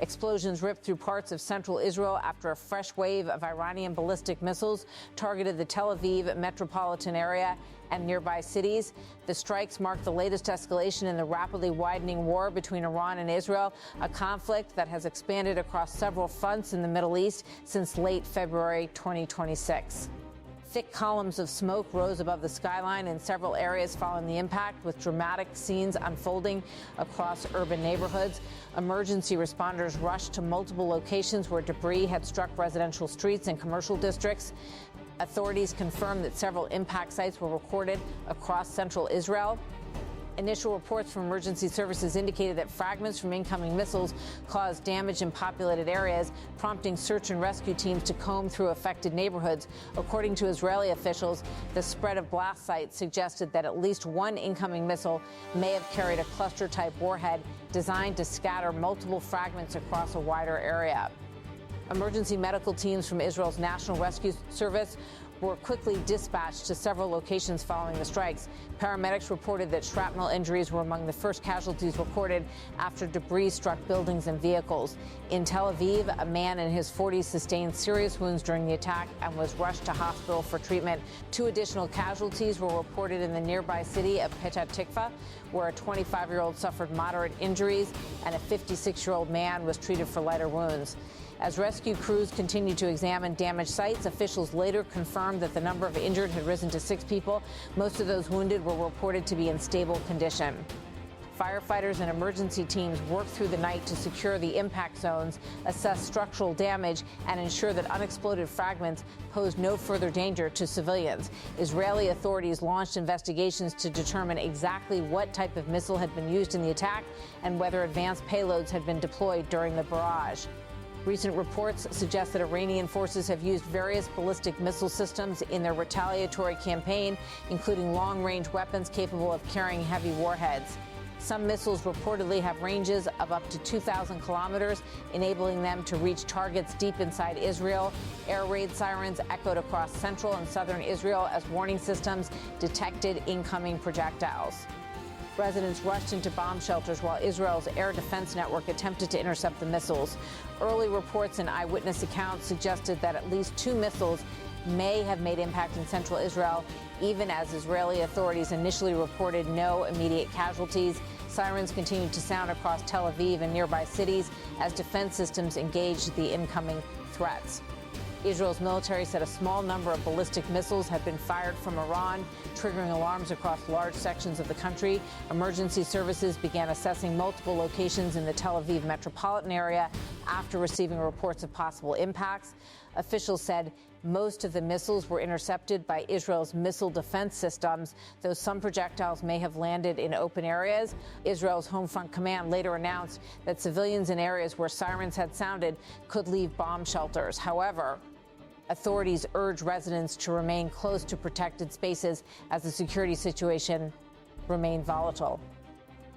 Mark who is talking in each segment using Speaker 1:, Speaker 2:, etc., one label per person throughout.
Speaker 1: Explosions ripped through parts of central Israel after a fresh wave of Iranian ballistic missiles targeted the Tel Aviv metropolitan area and nearby cities. The strikes mark the latest escalation in the rapidly widening war between Iran and Israel, a conflict that has expanded across several fronts in the Middle East since late February 2026. Thick columns of smoke rose above the skyline in several areas following the impact, with dramatic scenes unfolding across urban neighborhoods. Emergency responders rushed to multiple locations where debris had struck residential streets and commercial districts. Authorities confirmed that several impact sites were recorded across central Israel. Initial reports from emergency services indicated that fragments from incoming missiles caused damage in populated areas, prompting search and rescue teams to comb through affected neighborhoods. According to Israeli officials, the spread of blast sites suggested that at least one incoming missile may have carried a cluster-type warhead designed to scatter multiple fragments across a wider area. Emergency medical teams from Israel's National Rescue Service were quickly dispatched to several locations following the strikes. Paramedics reported that shrapnel injuries were among the first casualties recorded after debris struck buildings and vehicles. In Tel Aviv, a man in his 40s sustained serious wounds during the attack and was rushed to hospital for treatment. 2 additional casualties were reported in the nearby city of Petah Tikva, where a 25-year-old suffered moderate injuries and a 56-year-old man was treated for lighter wounds. As rescue crews continued to examine damaged sites, officials later confirmed that the number of injured had risen to 6 people. Most of those wounded were reported to be in stable condition. Firefighters and emergency teams worked through the night to secure the impact zones, assess structural damage, and ensure that unexploded fragments posed no further danger to civilians. Israeli authorities launched investigations to determine exactly what type of missile had been used in the attack and whether advanced payloads had been deployed during the barrage. Recent reports suggest that Iranian forces have used various ballistic missile systems in their retaliatory campaign, including long-range weapons capable of carrying heavy warheads. Some missiles reportedly have ranges of up to 2,000 kilometers, enabling them to reach targets deep inside Israel. Air raid sirens echoed across central and southern Israel as warning systems detected incoming projectiles. Residents rushed into bomb shelters while Israel's air defense network attempted to intercept the missiles. Early reports and eyewitness accounts suggested that at least 2 missiles may have made impact in central Israel, even as Israeli authorities initially reported no immediate casualties. Sirens continued to sound across Tel Aviv and nearby cities as defense systems engaged the incoming threats. Israel's military said a small number of ballistic missiles had been fired from Iran, triggering alarms across large sections of the country. Emergency services began assessing multiple locations in the Tel Aviv metropolitan area after receiving reports of possible impacts. Officials said most of the missiles were intercepted by Israel's missile defense systems, though some projectiles may have landed in open areas. Israel's Home Front Command later announced that civilians in areas where sirens had sounded could leave bomb shelters. However, authorities urge residents to remain close to protected spaces as the security situation remained volatile.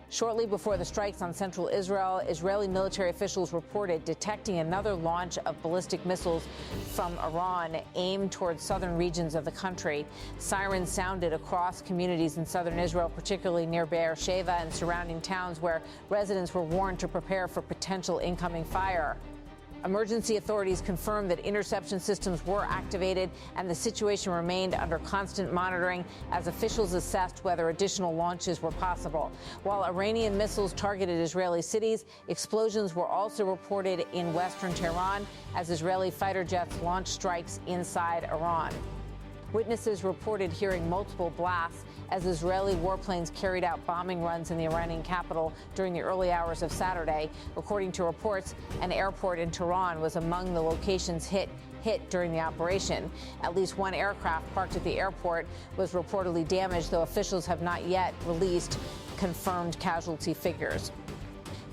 Speaker 1: Shortly before the strikes on central Israel, Israeli military officials reported detecting another launch of ballistic missiles from Iran aimed towards southern regions of the country. Sirens sounded across communities in southern Israel, particularly near Beersheba and surrounding towns, where residents were warned to prepare for potential incoming fire. Emergency authorities confirmed that interception systems were activated and the situation remained under constant monitoring as officials assessed whether additional launches were possible. While Iranian missiles targeted Israeli cities, explosions were also reported in western Tehran as Israeli fighter jets launched strikes inside Iran. Witnesses reported hearing multiple blasts as Israeli warplanes carried out bombing runs in the Iranian capital during the early hours of Saturday. According to reports, an airport in Tehran was among the locations hit during the operation. At least one aircraft parked at the airport was reportedly damaged, though officials have not yet released confirmed casualty figures.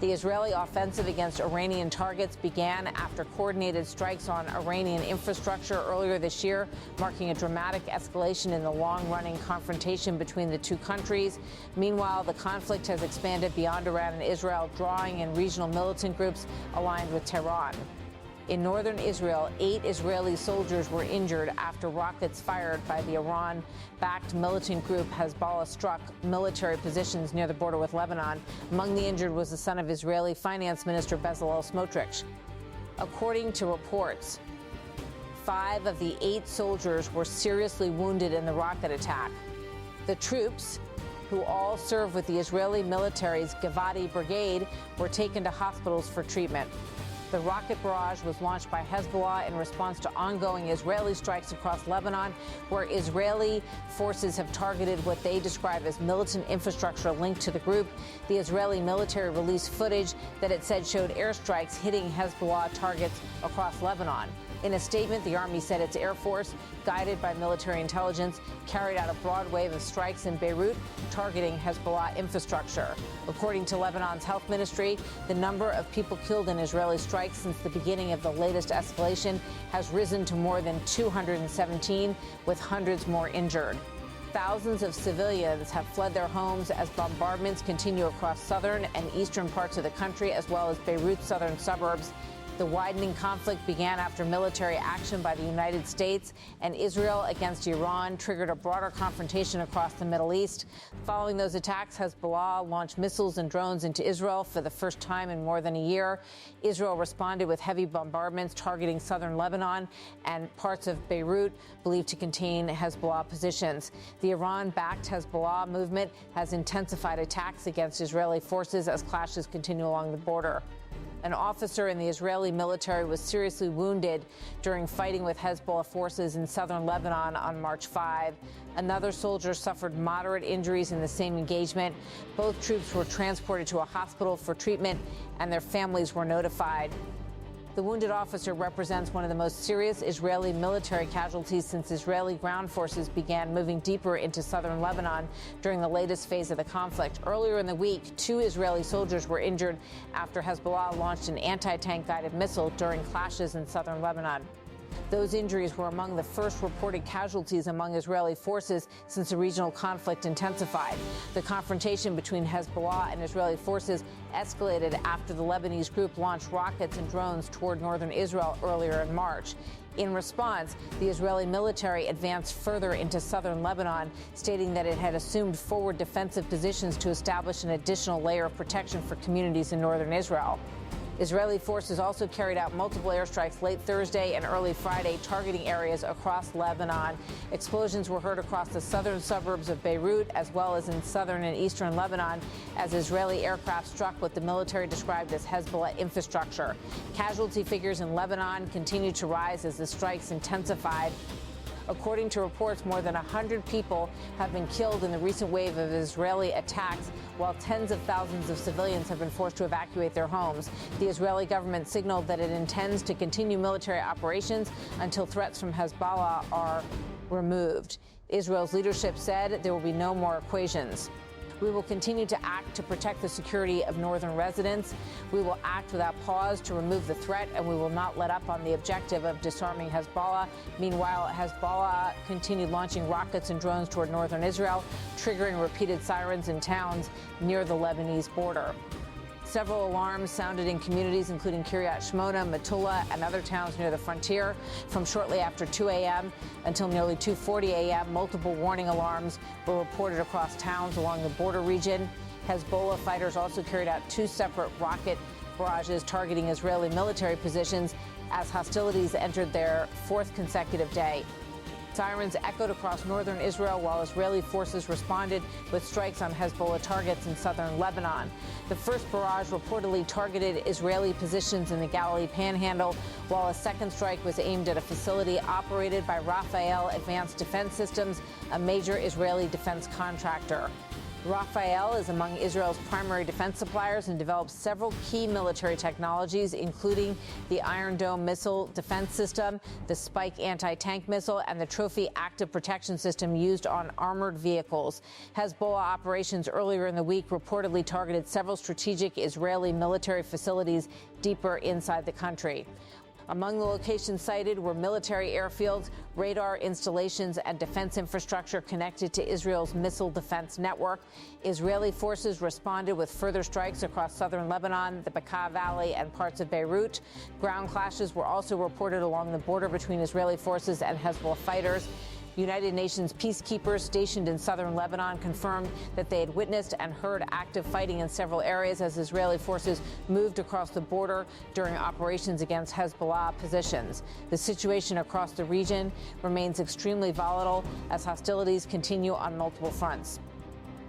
Speaker 1: The Israeli offensive against Iranian targets began after coordinated strikes on Iranian infrastructure earlier this year, marking a dramatic escalation in the long-running confrontation between the two countries. Meanwhile, the conflict has expanded beyond Iran and Israel, drawing in regional militant groups aligned with Tehran. In northern Israel, 8 Israeli soldiers were injured after rockets fired by the Iran-backed militant group Hezbollah struck military positions near the border with Lebanon. Among the injured was the son of Israeli Finance Minister Bezalel Smotrich. According to reports, 5 of the 8 soldiers were seriously wounded in the rocket attack. The troops, who all serve with the Israeli military's Givati Brigade, were taken to hospitals for treatment. The rocket barrage was launched by Hezbollah in response to ongoing Israeli strikes across Lebanon, where Israeli forces have targeted what they describe as militant infrastructure linked to the group. The Israeli military released footage that it said showed airstrikes hitting Hezbollah targets across Lebanon. In a statement, the Army said its Air Force, guided by military intelligence, carried out a broad wave of strikes in Beirut targeting Hezbollah infrastructure. According to Lebanon's health ministry, the number of people killed in Israeli strikes since the beginning of the latest escalation has risen to more than 217, with hundreds more injured. Thousands of civilians have fled their homes as bombardments continue across southern and eastern parts of the country, as well as Beirut's southern suburbs. The widening conflict began after military action by the United States and Israel against Iran triggered a broader confrontation across the Middle East. Following those attacks, Hezbollah launched missiles and drones into Israel for the first time in more than a year. Israel responded with heavy bombardments targeting southern Lebanon and parts of Beirut believed to contain Hezbollah positions. The Iran-backed Hezbollah movement has intensified attacks against Israeli forces as clashes continue along the border. An officer in the Israeli military was seriously wounded during fighting with Hezbollah forces in southern Lebanon on March 5. Another soldier suffered moderate injuries in the same engagement. Both troops were transported to a hospital for treatment, and their families were notified. The wounded officer represents one of the most serious Israeli military casualties since Israeli ground forces began moving deeper into southern Lebanon during the latest phase of the conflict. Earlier in the week, 2 Israeli soldiers were injured after Hezbollah launched an anti-tank guided missile during clashes in southern Lebanon. Those injuries were among the first reported casualties among Israeli forces since the regional conflict intensified. The confrontation between Hezbollah and Israeli forces escalated after the Lebanese group launched rockets and drones toward northern Israel earlier in March. In response, the Israeli military advanced further into southern Lebanon, stating that it had assumed forward defensive positions to establish an additional layer of protection for communities in northern Israel. Israeli forces also carried out multiple airstrikes late Thursday and early Friday, targeting areas across Lebanon. Explosions were heard across the southern suburbs of Beirut, as well as in southern and eastern Lebanon, as Israeli aircraft struck what the military described as Hezbollah infrastructure. Casualty figures in Lebanon continued to rise as the strikes intensified. According to reports, more than 100 people have been killed in the recent wave of Israeli attacks, while tens of thousands of civilians have been forced to evacuate their homes. The Israeli government signaled that it intends to continue military operations until threats from Hezbollah are removed. Israel's leadership said there will be no more equations. We will continue to act to protect the security of northern residents. We will act without pause to remove the threat, and we will not let up on the objective of disarming Hezbollah. Meanwhile, Hezbollah continued launching rockets and drones toward northern Israel, triggering repeated sirens in towns near the Lebanese border. Several alarms sounded in communities including Kiryat Shmona, Metula, and other towns near the frontier. From shortly after 2 a.m. until nearly 2:40 a.m., multiple warning alarms were reported across towns along the border region. Hezbollah fighters also carried out 2 separate rocket barrages targeting Israeli military positions as hostilities entered their 4th consecutive day. Sirens echoed across northern Israel while Israeli forces responded with strikes on Hezbollah targets in southern Lebanon. The first barrage reportedly targeted Israeli positions in the Galilee Panhandle, while a second strike was aimed at a facility operated by Rafael Advanced Defense Systems, a major Israeli defense contractor. Rafael is among Israel's primary defense suppliers and develops several key military technologies, including the Iron Dome missile defense system, the Spike anti-tank missile, and the Trophy active protection system used on armored vehicles. Hezbollah operations earlier in the week reportedly targeted several strategic Israeli military facilities deeper inside the country. Among the locations cited were military airfields, radar installations, and defense infrastructure connected to Israel's missile defense network. Israeli forces responded with further strikes across southern Lebanon, the Bekaa Valley, and parts of Beirut. Ground clashes were also reported along the border between Israeli forces and Hezbollah fighters. United Nations peacekeepers stationed in southern Lebanon confirmed that they had witnessed and heard active fighting in several areas as Israeli forces moved across the border during operations against Hezbollah positions. The situation across the region remains extremely volatile as hostilities continue on multiple fronts.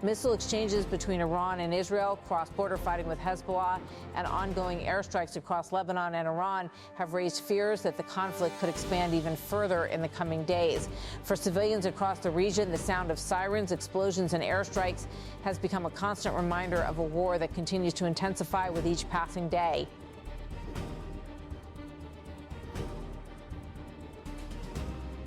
Speaker 1: Missile exchanges between Iran and Israel, cross-border fighting with Hezbollah, and ongoing airstrikes across Lebanon and Iran have raised fears that the conflict could expand even further in the coming days. For civilians across the region, the sound of sirens, explosions, and airstrikes has become a constant reminder of a war that continues to intensify with each passing day.